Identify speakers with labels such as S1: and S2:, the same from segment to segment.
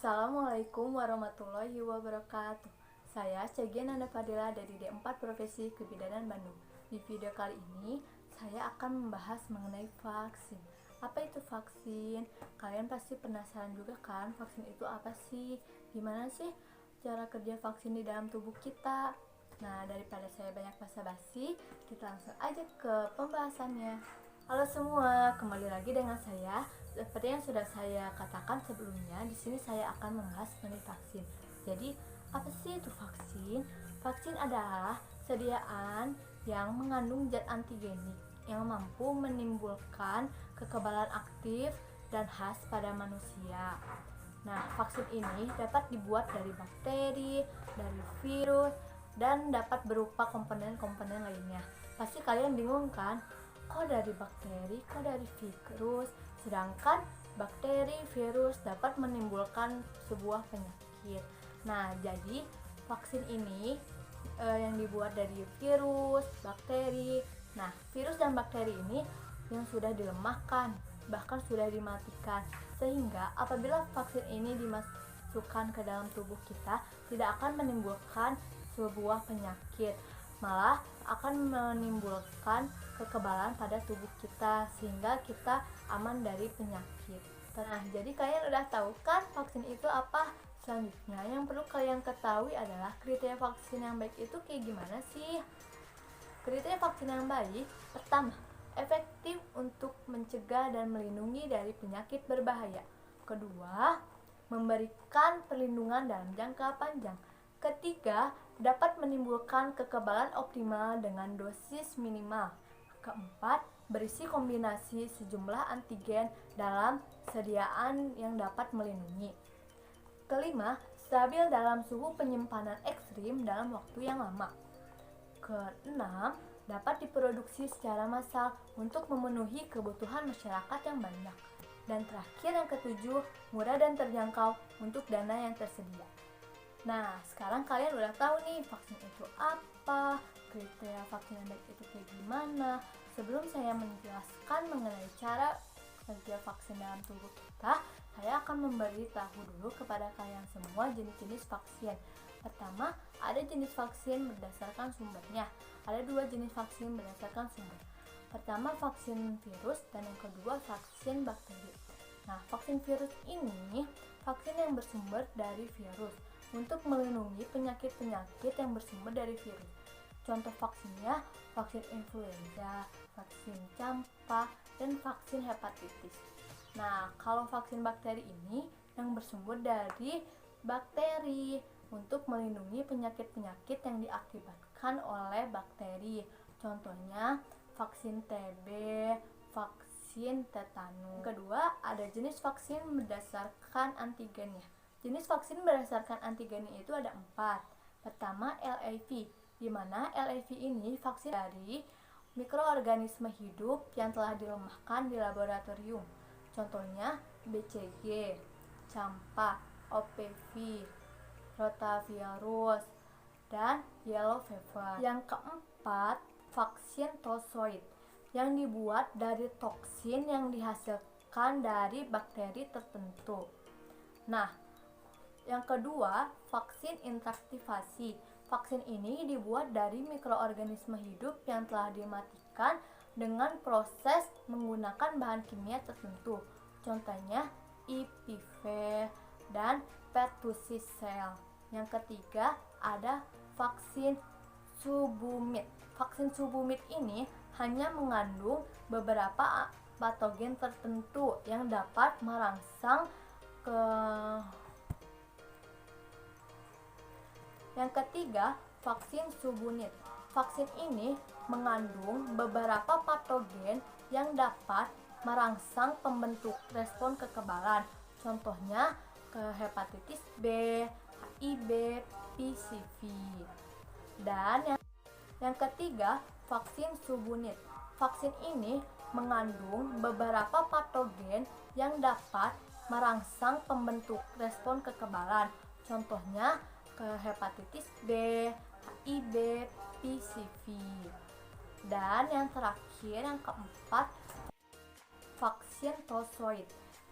S1: Assalamualaikum warahmatullahi wabarakatuh. Saya Cegien Nanda Fadila dari D4 Profesi Kebidanan Bandung. Di video kali ini, saya akan membahas mengenai vaksin. Apa itu vaksin? Kalian pasti penasaran juga kan, vaksin itu apa sih? Gimana sih cara kerja vaksin di dalam tubuh kita? Nah, daripada saya banyak basa-basi, kita langsung aja ke pembahasannya. Halo semua, kembali lagi dengan saya. Seperti yang sudah saya katakan sebelumnya, di sini saya akan membahas mengenai vaksin. Jadi, apa sih itu vaksin? Vaksin adalah sediaan yang mengandung zat antigenik yang mampu menimbulkan kekebalan aktif dan khas pada manusia. Nah, vaksin ini dapat dibuat dari bakteri, dari virus, dan dapat berupa komponen-komponen lainnya. Pasti kalian bingung kan? Kok dari bakteri, kok dari virus? Sedangkan bakteri, virus dapat menimbulkan sebuah penyakit. Nah, jadi vaksin ini yang dibuat dari virus, bakteri. Nah, virus dan bakteri ini yang sudah dilemahkan, bahkan sudah dimatikan. Sehingga apabila vaksin ini dimasukkan ke dalam tubuh kita, tidak akan menimbulkan sebuah penyakit, malah akan menimbulkan kekebalan pada tubuh kita sehingga kita aman dari penyakit. Nah, jadi kalian udah tahu kan vaksin itu apa? Selanjutnya yang perlu kalian ketahui adalah kriteria vaksin yang baik itu kayak gimana sih? Kriteria vaksin yang baik, pertama, efektif untuk mencegah dan melindungi dari penyakit berbahaya. Kedua, memberikan perlindungan dalam jangka panjang. Ketiga, dapat menimbulkan kekebalan optimal dengan dosis minimal. Keempat, berisi kombinasi sejumlah antigen dalam sediaan yang dapat melindungi. Kelima, stabil dalam suhu penyimpanan ekstrim dalam waktu yang lama. Keenam, dapat diproduksi secara massal untuk memenuhi kebutuhan masyarakat yang banyak. Dan terakhir yang ketujuh, murah dan terjangkau untuk dana yang tersedia. Nah, sekarang kalian udah tahu nih vaksin itu apa, kriteria vaksin yang baik itu kayak gimana. Sebelum saya menjelaskan mengenai cara kerja vaksin dalam tubuh kita, saya akan memberitahu dulu kepada kalian semua jenis-jenis vaksin. Pertama, ada jenis vaksin berdasarkan sumbernya. Ada dua jenis vaksin berdasarkan sumber. Pertama, vaksin virus dan yang kedua vaksin bakteri. Nah, vaksin virus ini vaksin yang bersumber dari virus untuk melindungi penyakit-penyakit yang bersumber dari virus. Contoh vaksinnya, vaksin influenza, vaksin campak, dan vaksin hepatitis. Nah, kalau vaksin bakteri ini yang bersumber dari bakteri untuk melindungi penyakit-penyakit yang diakibatkan oleh bakteri. Contohnya, vaksin TB, vaksin tetanus. Kedua, ada jenis vaksin berdasarkan antigennya. Jenis vaksin berdasarkan antigennya itu ada 4. Pertama, LAV, di mana LAV ini vaksin dari mikroorganisme hidup yang telah dilemahkan di laboratorium. Contohnya BCG, campak, OPV, rotavirus, dan yellow fever. Yang keempat, vaksin tozoid yang dibuat dari toksin yang dihasilkan dari bakteri tertentu. Nah, yang kedua, vaksin inaktivasi. Vaksin ini dibuat dari mikroorganisme hidup yang telah dimatikan dengan proses menggunakan bahan kimia tertentu. Contohnya IPV dan pertussis sel. Yang ketiga, ada vaksin subunit. Vaksin subunit ini hanya mengandung beberapa patogen tertentu yang dapat merangsang ke. Yang ketiga, vaksin subunit. Vaksin ini mengandung beberapa patogen yang dapat merangsang pembentuk respon kekebalan. Contohnya ke hepatitis B, HIV, PCV. Dan yang ketiga, vaksin subunit. Vaksin ini mengandung beberapa patogen yang dapat merangsang pembentuk respon kekebalan. Contohnya ke hepatitis B, HIV, PCV. Dan yang terakhir, yang keempat, vaksin tozoid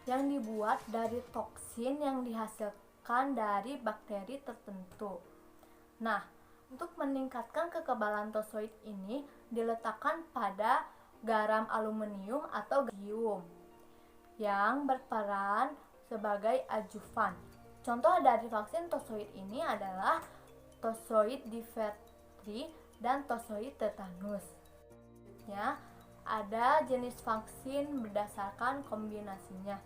S1: yang dibuat dari toksin yang dihasilkan dari bakteri tertentu. Nah, untuk meningkatkan kekebalan tokoid ini diletakkan pada garam aluminium atau gallium yang berperan sebagai adjuvan. Contoh dari vaksin tokoid ini adalah tokoid difteri dan tokoid tetanus. Ya, ada jenis vaksin berdasarkan kombinasinya.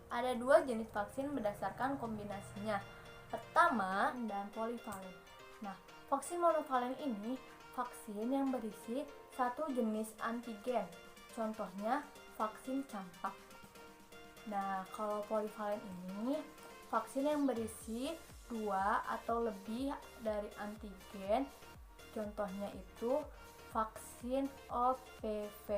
S1: Ada 2 jenis vaksin berdasarkan kombinasinya. Pertama, dan polivalen. Nah, vaksin monovalen ini vaksin yang berisi satu jenis antigen. Contohnya vaksin campak. Nah, kalau polivalen ini vaksin yang berisi 2 atau lebih dari antigen. Contohnya itu vaksin OPV.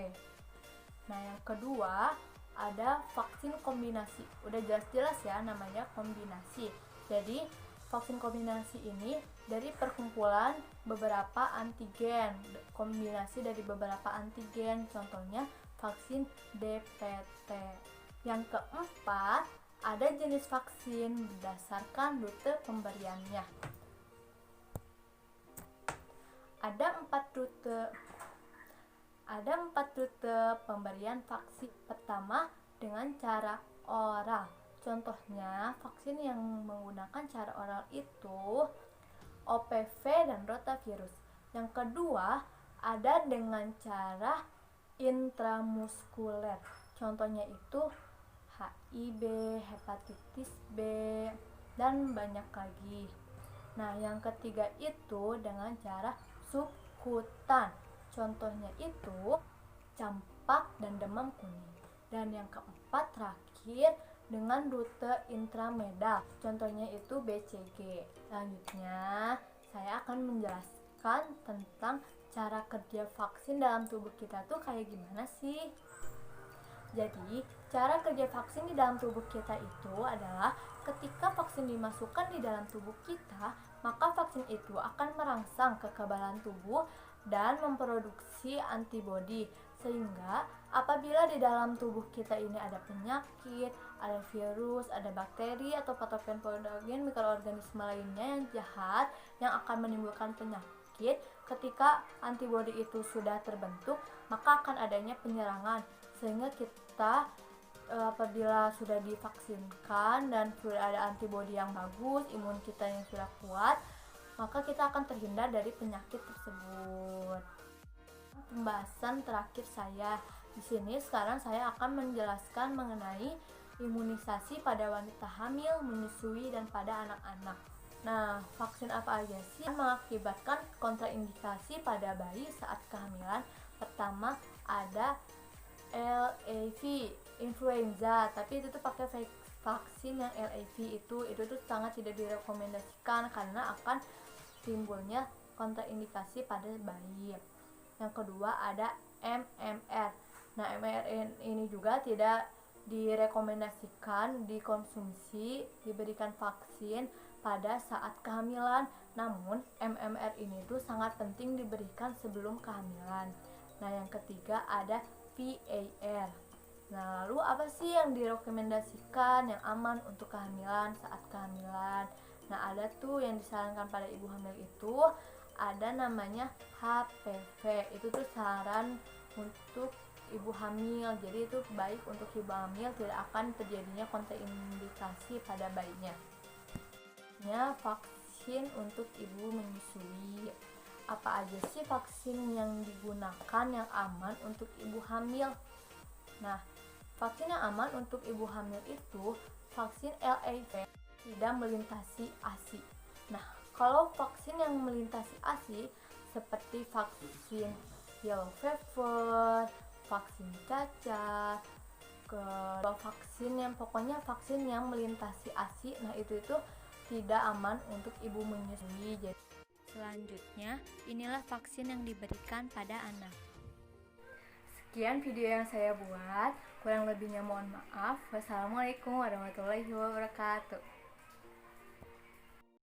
S1: Nah, yang kedua ada vaksin kombinasi. Udah jelas-jelas ya namanya kombinasi. Jadi vaksin kombinasi ini dari perkumpulan beberapa antigen, kombinasi dari beberapa antigen, contohnya vaksin DPT. Yang keempat, ada jenis vaksin berdasarkan rute pemberiannya. Ada 4 rute pemberian vaksin. Pertama, dengan cara oral. Contohnya, vaksin yang menggunakan cara oral itu OPV dan rotavirus. Yang kedua, ada dengan cara intramuskuler. Contohnya itu HIV, hepatitis B, dan banyak lagi. Nah, yang ketiga itu dengan cara subkutan. Contohnya itu campak dan demam kuning. Dan yang keempat terakhir dengan rute intramedal. Contohnya itu BCG. Selanjutnya, saya akan menjelaskan tentang cara kerja vaksin dalam tubuh kita tuh kayak gimana sih. Jadi, cara kerja vaksin di dalam tubuh kita itu adalah ketika vaksin dimasukkan di dalam tubuh kita, maka vaksin itu akan merangsang kekebalan tubuh dan memproduksi antibodi. Sehingga apabila di dalam tubuh kita ini ada penyakit, ada virus, ada bakteri atau patogen mikroorganisme lainnya yang jahat yang akan menimbulkan penyakit, ketika antibodi itu sudah terbentuk, maka akan adanya penyerangan. Sehingga kita apabila sudah divaksinkan dan sudah ada antibodi yang bagus, imun kita yang sudah kuat, maka kita akan terhindar dari penyakit tersebut. Pembahasan terakhir saya di sini sekarang saya akan menjelaskan mengenai imunisasi pada wanita hamil, menyusui, dan pada anak-anak. Nah, vaksin apa aja sih yang mengakibatkan kontraindikasi pada bayi saat kehamilan? Pertama ada LAV, influenza, tapi itu tuh pakai vaksin yang LAV itu tuh sangat tidak direkomendasikan karena akan timbulnya kontraindikasi pada bayi. Yang kedua ada MMR. Nah, MMR ini juga tidak direkomendasikan dikonsumsi, diberikan vaksin pada saat kehamilan. Namun, MMR ini tuh sangat penting diberikan sebelum kehamilan. Nah, yang ketiga ada VAR. Nah, lalu apa sih yang direkomendasikan yang aman untuk kehamilan saat kehamilan? Nah, ada tuh yang disarankan pada ibu hamil itu ada namanya HPV. Itu tuh saran untuk ibu hamil. Jadi itu baik untuk ibu hamil, tidak akan terjadinya kontraindikasi pada bayinya. Vaksin untuk ibu menyusui. Apa aja sih vaksin yang digunakan yang aman untuk ibu hamil? Nah, vaksin yang aman untuk ibu hamil itu vaksin LAV tidak melintasi ASI. Nah, kalau vaksin yang melintasi ASI seperti vaksin yellow fever, vaksin cacar, vaksin yang melintasi ASI, nah itu tidak aman untuk ibu menyusui. Jadi selanjutnya, inilah vaksin yang diberikan pada anak. Sekian video yang saya buat, kurang lebihnya mohon maaf. Wassalamualaikum warahmatullahi wabarakatuh.